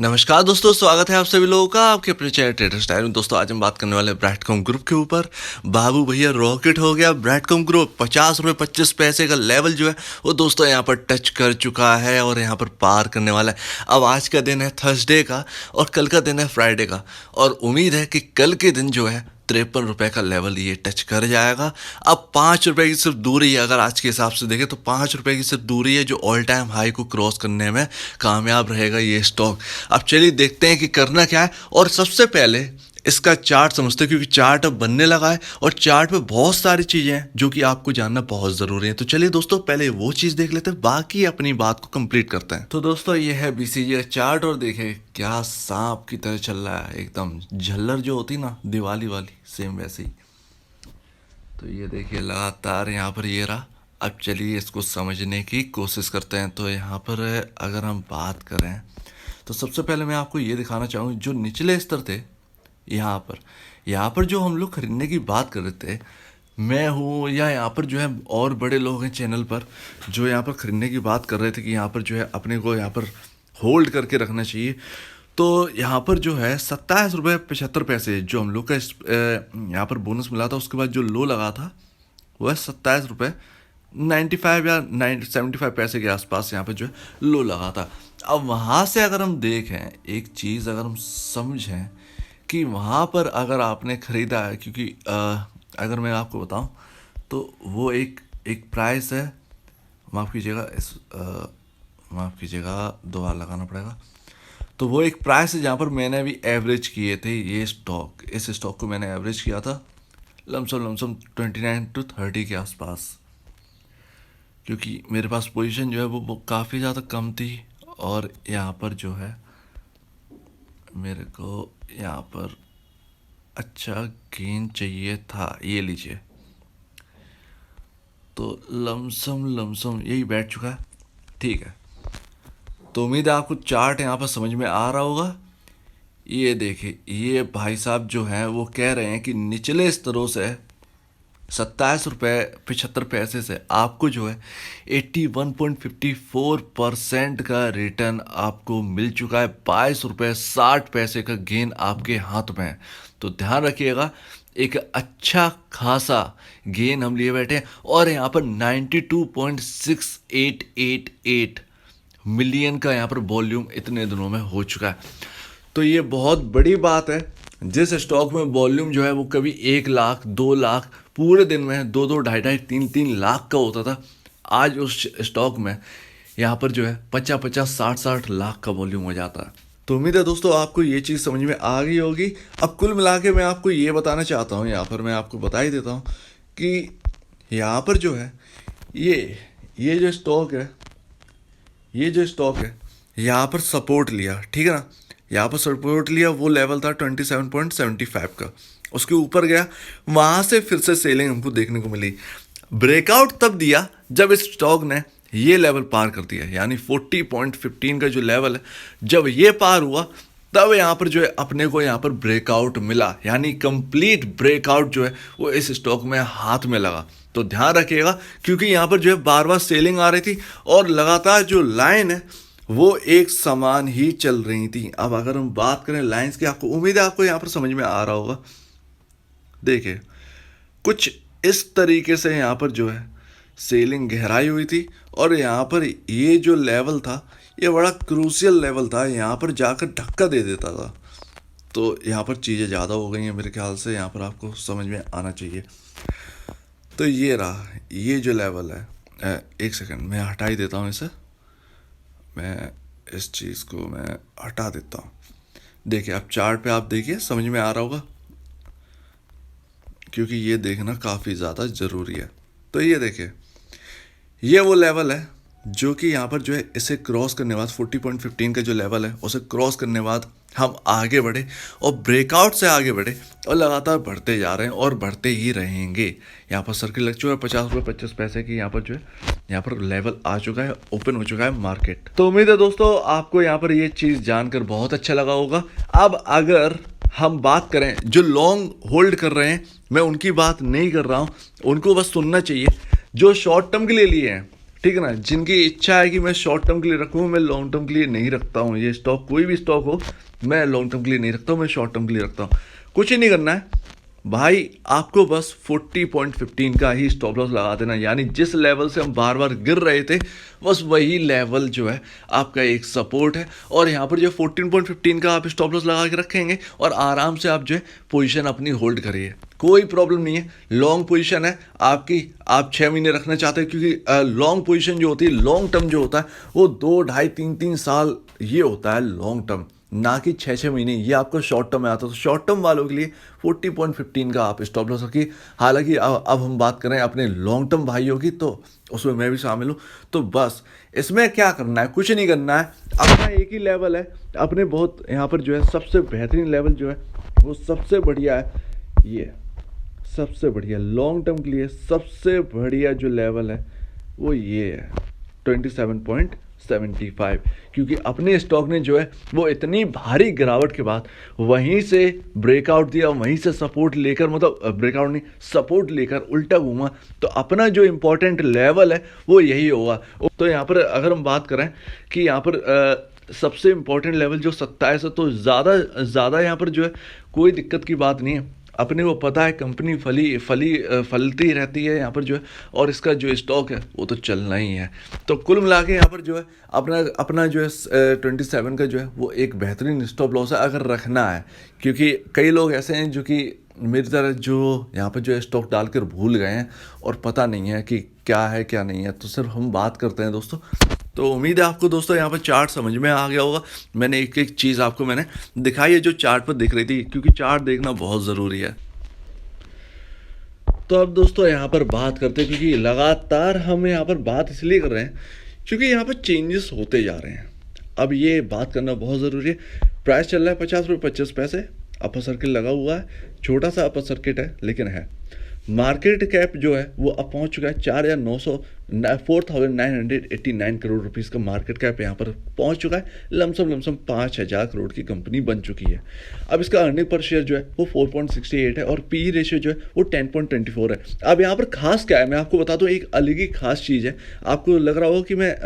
नमस्कार दोस्तों, स्वागत है आप सभी लोगों का आपके अपने चैनल ट्रेडर स्टाइल में। दोस्तों आज हम बात करने वाले हैं ब्रैडकॉम ग्रुप के ऊपर। बाबू भैया रॉकेट हो गया। ब्रैडकॉम ग्रुप 50 रुपये 25 पैसे का लेवल जो है वो दोस्तों यहाँ पर टच कर चुका है और यहाँ पर पार करने वाला है। अब आज का दिन है थर्सडे का और कल का दिन है फ्राइडे का, और उम्मीद है कि कल के दिन जो है 53 रुपये का लेवल ये टच कर जाएगा। अब 5 रुपये की सिर्फ दूरी है, अगर आज के हिसाब से देखें तो 5 रुपये की सिर्फ दूरी है जो ऑल टाइम हाई को क्रॉस करने में कामयाब रहेगा ये स्टॉक। अब चलिए देखते हैं कि करना क्या है, और सबसे पहले इसका चार्ट समझते हैं, क्योंकि चार्ट अब बनने लगा है और चार्ट पे बहुत सारी चीज़ें हैं जो कि आपको जानना बहुत ज़रूरी है। तो चलिए दोस्तों पहले वो चीज़ देख लेते हैं, बाकी अपनी बात को कंप्लीट करते हैं। तो दोस्तों ये है बीसीजी का चार्ट, और देखें क्या सांप की तरह चल रहा है, एकदम झल्लर जो होती ना दिवाली वाली, सेम वैसे ही। तो ये देखिए लगातार यहाँ पर ये रहा। अब चलिए इसको समझने की कोशिश करते हैं। तो यहाँ पर अगर हम बात करें तो सबसे पहले मैं आपको ये दिखाना चाहूँगा, जो निचले स्तर थे यहाँ पर जो हम लोग खरीदने की बात कर रहे थे, मैं हूँ या यहाँ पर जो है और बड़े लोग हैं चैनल पर जो यहाँ पर खरीदने की बात कर रहे थे कि यहाँ पर जो है अपने को यहाँ पर होल्ड करके रखना चाहिए। तो यहाँ पर जो है 27 रुपये 75 पैसे जो हम लोग का यहाँ पर बोनस मिला था, उसके बाद जो लो लगा था वो है 27 रुपये 95 या 75 पैसे के आसपास यहाँ पर जो है लो लगा था। अब वहाँ से अगर हम देखें एक चीज़, अगर हम समझें कि वहाँ पर अगर आपने ख़रीदा है, क्योंकि अगर मैं आपको बताऊँ तो वो एक प्राइस है, माफ़ कीजिएगा दोबारा लगाना पड़ेगा। तो वो एक प्राइस है जहाँ पर मैंने अभी एवरेज किए थे इस स्टॉक को मैंने एवरेज किया था लमसम 29 to 30 के आसपास, क्योंकि मेरे पास पोजीशन जो है वो काफ़ी ज़्यादा कम थी, और यहाँ पर जो है मेरे को यहाँ पर अच्छा गेन चाहिए था। ये लीजिए, तो लमसम यही बैठ चुका है। ठीक है, तो उम्मीद है आपको चार्ट यहाँ पर समझ में आ रहा होगा। ये देखिए, ये भाई साहब जो हैं वो कह रहे हैं कि निचले स्तरों से 27 रुपये 75 पैसे से आपको जो है 81.54% का रिटर्न आपको मिल चुका है। 22 रुपये 60 पैसे का गेन आपके हाथ में है। तो ध्यान रखिएगा, एक अच्छा खासा गेन हम लिए बैठे हैं, और यहाँ पर 92.688 मिलियन का यहाँ पर वॉल्यूम इतने दिनों में हो चुका है। तो ये बहुत बड़ी बात है। जिस स्टॉक में वॉल्यूम जो है वो कभी 1 लाख 2 लाख पूरे दिन में 2 2.5 3 लाख का होता था, आज उस स्टॉक में यहाँ पर जो है 50 60 लाख का वॉल्यूम हो जाता है। तो उम्मीद है दोस्तों आपको ये चीज़ समझ में आ गई होगी। अब कुल मिला के मैं आपको ये बताना चाहता हूँ, यहाँ पर मैं आपको बता ही देता हूँ कि यहाँ पर जो है ये जो स्टॉक है यहाँ पर सपोर्ट लिया, ठीक है ना। यहाँ पर सपोर्ट लिया, वो लेवल था 27.75 का, उसके ऊपर गया, वहाँ से फिर से सेलिंग हमको देखने को मिली। ब्रेकआउट तब दिया जब इस स्टॉक ने ये लेवल पार कर दिया, यानी 40.15 का जो लेवल है, जब ये पार हुआ तब यहाँ पर जो है अपने को यहाँ पर ब्रेकआउट मिला, यानी कंप्लीट ब्रेकआउट जो है वो इस स्टॉक में हाथ में लगा। तो ध्यान रखिएगा, क्योंकि यहाँ पर जो है बार बार सेलिंग आ रही थी और लगातार जो लाइन है वो एक समान ही चल रही थी। अब अगर हम बात करें लाइंस की, आपको उम्मीद है आपको यहाँ पर समझ में आ रहा होगा। देखिए कुछ इस तरीके से यहाँ पर जो है सेलिंग गहराई हुई थी, और यहाँ पर ये जो लेवल था ये बड़ा क्रूशियल लेवल था, यहाँ पर जाकर धक्का दे देता था। तो यहाँ पर चीज़ें ज़्यादा हो गई हैं मेरे ख्याल से, यहाँ पर आपको समझ में आना चाहिए। तो ये रहा, ये जो लेवल है, एक सेकंड मैं हटा ही देता हूँ इसे, मैं इस चीज़ को मैं हटा देता हूँ। देखिए आप चार्ट पे आप देखिए, समझ में आ रहा होगा, क्योंकि ये देखना काफ़ी ज़्यादा ज़रूरी है। तो ये देखिए, ये वो लेवल है जो कि यहाँ पर जो है इसे क्रॉस करने बाद 40.15 का जो लेवल है उसे क्रॉस करने बाद हम आगे बढ़े और ब्रेकआउट से आगे बढ़े और लगातार बढ़ते जा रहे हैं और बढ़ते ही रहेंगे। यहाँ पर सर्किल लग चुका है 50 रुपये 25 पैसे की, यहाँ पर जो है यहाँ पर लेवल आ चुका है, ओपन हो चुका है मार्केट। तो उम्मीद है दोस्तों आपको यहाँ पर ये चीज़ जानकर बहुत अच्छा लगा होगा। अब अगर हम बात करें जो लॉन्ग होल्ड कर रहे हैं, मैं उनकी बात नहीं कर रहा हूँ, उनको बस सुनना चाहिए। जो शॉर्ट टर्म के लिए लिए हैं, ठीक है ना। जिनकी इच्छा है कि मैं शॉर्ट टर्म के लिए रखूँ, मैं लॉन्ग टर्म के लिए नहीं रखता हूँ ये स्टॉक, कोई भी स्टॉक हो मैं लॉन्ग टर्म के लिए नहीं रखता हूँ, मैं शॉर्ट टर्म के लिए रखता हूँ। कुछ ही नहीं करना है भाई, आपको बस 40.15 का ही स्टॉप लॉस लगा देना, यानी जिस लेवल से हम बार बार गिर रहे थे बस वही लेवल जो है आपका एक सपोर्ट है। और यहाँ पर जो 14.15 का आप स्टॉप लॉस लगा के रखेंगे और आराम से आप जो है पोजीशन अपनी होल्ड करिए, कोई प्रॉब्लम नहीं है। लॉन्ग पोजीशन है आपकी, आप 6 महीने रखना चाहते हैं, क्योंकि लॉन्ग पोजीशन जो होती है, लॉन्ग टर्म जो होता है वो 2 ढाई 3 3 साल ये होता है लॉन्ग टर्म, ना कि 6 6 महीने। ये आपको शॉर्ट टर्म में आता है, तो शॉर्ट टर्म वालों के लिए 40.15 का आप स्टॉप लॉस रखिए। हालांकि अब हम बात करें अपने लॉन्ग टर्म भाइयों की, तो उसमें मैं भी शामिल हूँ। तो बस इसमें क्या करना है, कुछ नहीं करना है, अपना एक ही लेवल है अपने, बहुत यहाँ पर जो है सबसे बेहतरीन लेवल जो है वो सबसे बढ़िया है, ये सबसे बढ़िया लॉन्ग टर्म के लिए सबसे बढ़िया जो लेवल है वो ये है 27.75। क्योंकि अपने स्टॉक ने जो है वो इतनी भारी गिरावट के बाद वहीं से ब्रेकआउट दिया, वहीं से सपोर्ट लेकर, मतलब ब्रेकआउट नहीं सपोर्ट लेकर उल्टा घूमा, तो अपना जो इम्पोर्टेंट लेवल है वो यही होगा। तो यहाँ पर अगर हम बात करें कि यहाँ पर सबसे इम्पोर्टेंट लेवल जो 27 है, तो ज़्यादा यहाँ पर जो है कोई दिक्कत की बात नहीं है। अपने को पता है कंपनी फलती रहती है यहाँ पर जो है, और इसका जो स्टॉक है वो तो चलना ही है। तो कुल मिला के यहाँ पर जो है अपना अपना जो है 27 का जो है वो एक बेहतरीन स्टॉप लॉस है अगर रखना है। क्योंकि कई लोग ऐसे हैं जो कि मेरी तरह जो यहाँ पर जो है स्टॉक डालकर भूल गए हैं और पता नहीं है कि क्या है क्या नहीं है, तो सिर्फ हम बात करते हैं दोस्तों। तो उम्मीद है आपको दोस्तों यहाँ पर चार्ट समझ में आ गया होगा। मैंने एक एक चीज़ आपको मैंने दिखाई है जो चार्ट पर दिख रही थी, क्योंकि चार्ट देखना बहुत ज़रूरी है। तो अब दोस्तों यहाँ पर बात करते हैं, क्योंकि लगातार हम यहाँ पर बात इसलिए कर रहे हैं क्योंकि यहाँ पर चेंजेस होते जा रहे हैं। अब ये बात करना बहुत ज़रूरी है। प्राइस चल रहा है 50 रुपये 25 पैसे, अपर सर्किट लगा हुआ है, छोटा सा अपर सर्किट है लेकिन है। मार्केट कैप जो है वो अब पहुंच चुका है 4,989 करोड़ रुपीस का मार्केट कैप यहाँ पर पहुंच चुका है। लमसम 5,000 करोड़ की कंपनी बन चुकी है। अब इसका अर्निंग पर शेयर जो है वो 4.68 है और पी रेशियो जो है वो 10.24 है। अब यहाँ पर खास क्या है मैं आपको बता दूं, एक अलग ही खास चीज़ है। आपको लग रहा होगा कि मैं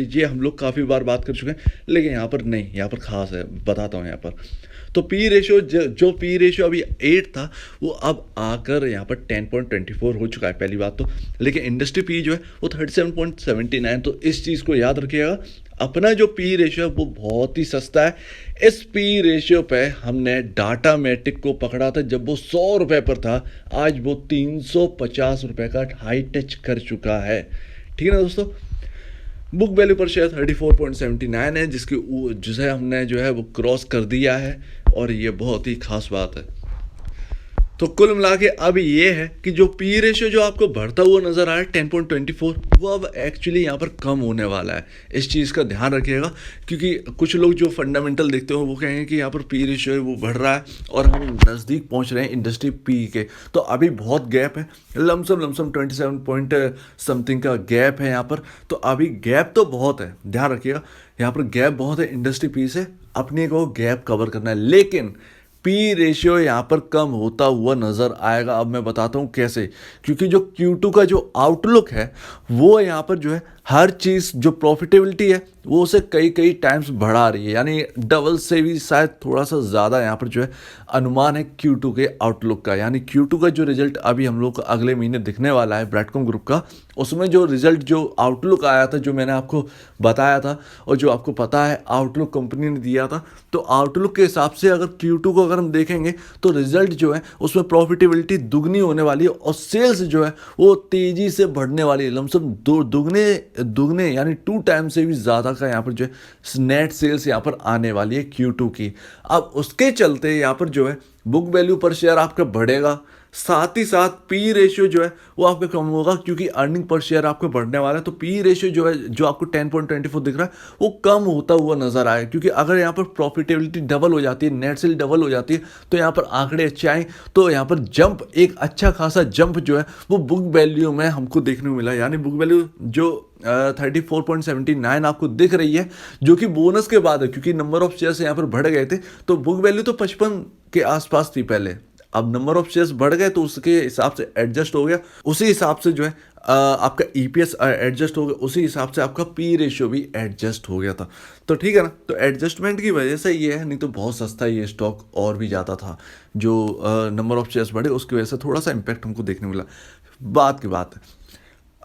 ये हम लोग काफ़ी बार बात कर चुके हैं, लेकिन यहाँ पर नहीं, यहाँ पर खास है, बताता हूँ यहाँ पर। तो पी रेशियो जो पी रेशियो अभी 8 था वो अब आकर यहाँ पर 10.24 हो चुका है, पहली बात तो। लेकिन इंडस्ट्री पी जो है वो 37.79, तो इस चीज़ को याद रखिएगा। अपना जो पी रेशियो है वो बहुत ही सस्ता है। इस पी रेशियो पे हमने डाटा मैटिक को पकड़ा था जब वो 100 रुपये पर था, आज वो 350 रुपये का हाई टच कर चुका है। ठीक है ना दोस्तों। बुक वैल्यू पर शेयर 34.79 है, जिसे हमने जो है वो क्रॉस कर दिया है, और ये बहुत ही खास बात है। तो कुल मिला के अब ये है कि जो पी रेशियो जो आपको बढ़ता हुआ नजर आ रहा है 10.24, वो अब एक्चुअली यहाँ पर कम होने वाला है। इस चीज़ का ध्यान रखिएगा, क्योंकि कुछ लोग जो फंडामेंटल देखते हो वो कहेंगे कि यहाँ पर पी रेशियो है वो बढ़ रहा है और हम नज़दीक पहुँच रहे हैं इंडस्ट्री पी के। तो अभी बहुत गैप है, लमसम 27 पॉइंट समथिंग का गैप है यहाँ पर। तो अभी गैप तो बहुत है, ध्यान रखिएगा, यहाँ पर गैप बहुत है इंडस्ट्री पी से, अपने को गैप कवर करना है। लेकिन पी रेशियो यहाँ पर कम होता हुआ नज़र आएगा। अब मैं बताता हूँ कैसे, क्योंकि जो Q2 का जो आउटलुक है वो यहाँ पर जो है हर चीज़ जो प्रॉफिटेबिलिटी है वो उसे कई टाइम्स बढ़ा रही है, यानी डबल से भी शायद थोड़ा सा ज़्यादा यहाँ पर जो है अनुमान है Q2 के आउटलुक का। यानी Q2 का जो रिजल्ट अभी हम लोग को अगले महीने दिखने वाला है ब्रैडकॉम ग्रुप का, उसमें जो रिजल्ट जो आउटलुक आया था, जो मैंने आपको बताया था और जो आपको पता है आउटलुक कंपनी ने दिया था, तो आउटलुक के हिसाब से अगर Q2 को अगर हम देखेंगे तो रिजल्ट जो है उसमें प्रॉफिटेबिलिटी दुगनी होने वाली है और सेल्स जो है वो तेज़ी से बढ़ने वाली है। लमसम दुगने यानी 2 टाइम से भी ज़्यादा का यहाँ पर जो है नेट सेल्स यहाँ पर आने वाली है Q2 की। अब उसके चलते यहाँ पर जो है बुक वैल्यू पर शेयर आपका बढ़ेगा, साथ ही साथ पी रेशियो जो है वो आपका कम होगा, क्योंकि अर्निंग पर शेयर आपको बढ़ने वाला है। तो पी रेशियो जो है जो आपको 10.24 दिख रहा है वो कम होता हुआ नजर आए, क्योंकि अगर यहाँ पर प्रॉफिटेबिलिटी डबल हो जाती है, नेट सेल डबल हो जाती है, तो यहाँ पर आंकड़े अच्छे आए, तो यहाँ पर जंप, एक अच्छा खासा जंप जो है वो बुक वैल्यू में हमको देखने को मिला। यानी बुक वैल्यू जो 34.79 आपको दिख रही है, जो कि बोनस के बाद है, क्योंकि नंबर ऑफ शेयर्स यहाँ पर बढ़ गए थे, तो बुक वैल्यू तो 55 के आसपास थी पहले, अब नंबर ऑफ शेयर्स बढ़ गए तो उसके हिसाब से एडजस्ट हो गया, उसी हिसाब से जो है आपका ईपीएस एडजस्ट हो गया, उसी हिसाब से आपका पी रेशियो भी एडजस्ट हो गया था। तो ठीक है ना, तो एडजस्टमेंट की वजह से ये है, नहीं तो बहुत सस्ता ये स्टॉक और भी ज़्यादा था। जो नंबर ऑफ शेयर्स बढ़े उसकी वजह से थोड़ा सा इम्पैक्ट हमको देखने मिला, बात की बात है।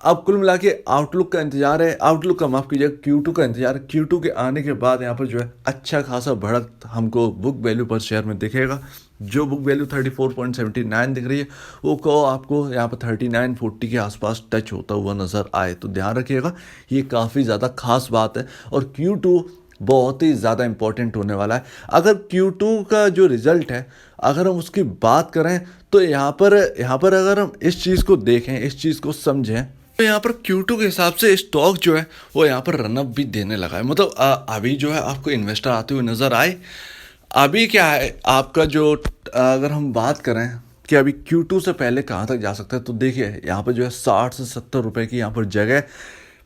अब कुल मिला के आउटलुक का इंतजार है, आउटलुक का माफ कीजिए Q2 का इंतजार। Q2 के आने के बाद यहाँ पर जो है अच्छा खासा बढ़त हमको बुक वैल्यू पर शेयर में दिखेगा। जो बुक वैल्यू 34.79 दिख रही है वो को आपको यहाँ पर 39.40 के आसपास टच होता हुआ नज़र आए, तो ध्यान रखिएगा, ये काफ़ी ज़्यादा खास बात है। और Q2 बहुत ही ज़्यादा इंपॉर्टेंट होने वाला है। अगर Q2 का जो रिज़ल्ट है, अगर हम उसकी बात करें तो यहाँ पर अगर हम इस चीज़ को देखें, इस चीज़ को समझें, तो यहाँ पर Q2 के हिसाब से स्टॉक जो है वो यहाँ पर रनअप भी देने लगा है। मतलब अभी जो है आपको इन्वेस्टर आते हुए नज़र आए। अभी क्या है आपका जो अगर हम बात करें कि अभी Q2 से पहले कहाँ तक जा सकता है, तो देखिए यहाँ पर जो है 60 से 70 रुपए की यहाँ पर जगह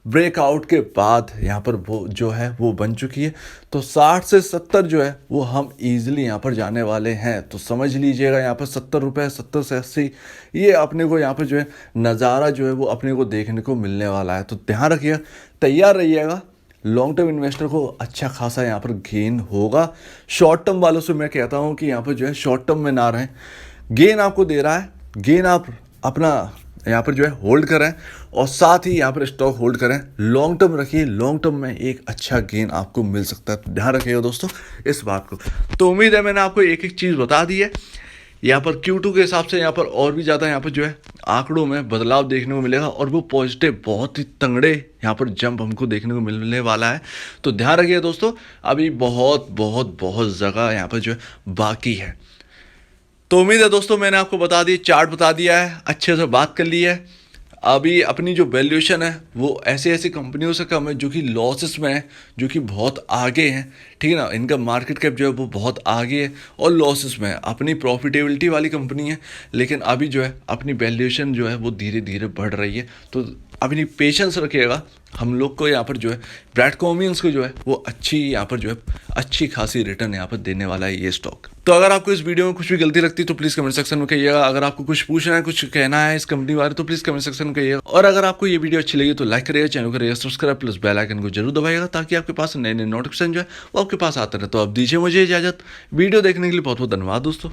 ब्रेकआउट के बाद यहाँ पर वो जो है वो बन चुकी है। तो 60 से 70 जो है वो हम इजीली यहाँ पर जाने वाले हैं। तो समझ लीजिएगा यहाँ पर 70 रुपये, 70 से 80 ये अपने को यहाँ पर जो है नज़ारा जो है वो अपने को देखने को मिलने वाला है। तो ध्यान रखिएगा, तैयार रहिएगा, लॉन्ग टर्म इन्वेस्टर को अच्छा खासा यहाँ पर गेन होगा। शॉर्ट टर्म वालों से मैं कहता हूँ कि यहाँ पर जो है शॉर्ट टर्म में ना रहें, गेन आपको दे रहा है, गेन आप अपना यहाँ पर जो है होल्ड करें और साथ ही यहाँ पर स्टॉक होल्ड करें, लॉन्ग टर्म रखिए, लॉन्ग टर्म में एक अच्छा गेन आपको मिल सकता है। तो ध्यान रखिएगा दोस्तों इस बात को। तो उम्मीद है मैंने आपको एक एक चीज़ बता दी है। यहाँ पर Q2 के हिसाब से यहाँ पर और भी ज़्यादा यहाँ पर जो है आंकड़ों में बदलाव देखने को मिलेगा और वो पॉजिटिव बहुत ही तंगड़े यहाँ पर जंप हमको देखने को मिलने वाला है। तो ध्यान रखिए दोस्तों, अभी बहुत बहुत बहुत जगह यहाँ पर जो है बाकी है। तो उम्मीद है दोस्तों मैंने आपको बता दी, चार्ट बता दिया है, अच्छे से बात कर ली है। अभी अपनी जो वैल्यूएशन है वो ऐसी ऐसी कंपनियों से कम है जो कि लॉसेस में है, जो कि बहुत आगे हैं, ठीक है ना। इनका मार्केट कैप जो है वो बहुत आगे है और लॉसेस में है। अपनी प्रॉफिटेबिलिटी वाली कंपनी है, लेकिन अभी जो है अपनी वैल्यूएशन जो है वो धीरे धीरे बढ़ रही है। तो अपनी पेशेंस रखिएगा, हम लोग को यहाँ पर जो है ब्रैडकॉमियंस को जो है वो अच्छी यहाँ पर जो है अच्छी खासी रिटर्न यहाँ पर देने वाला है ये स्टॉक। तो अगर आपको इस वीडियो में कुछ भी गलती लगती है तो प्लीज़ कमेंट सेक्शन में कहिएगा। अगर आपको कुछ पूछना है, कुछ कहना है इस कंपनी बारे तो प्लीज़ कमेंट सेक्शन में कहिएगा। और अगर आपको ये वीडियो अच्छी लगी तो लाइक करिएगा, चैनल को करिएगा सब्सक्राइब, प्लस बेल आइकन को जरूर दबाइएगा ताकि आपके पास नए नए नोटिफिकेशन जो है वो आपके पास आते रहे। तो अब दीजिए मुझे इजाजत, वीडियो देखने के लिए बहुत बहुत धन्यवाद दोस्तों।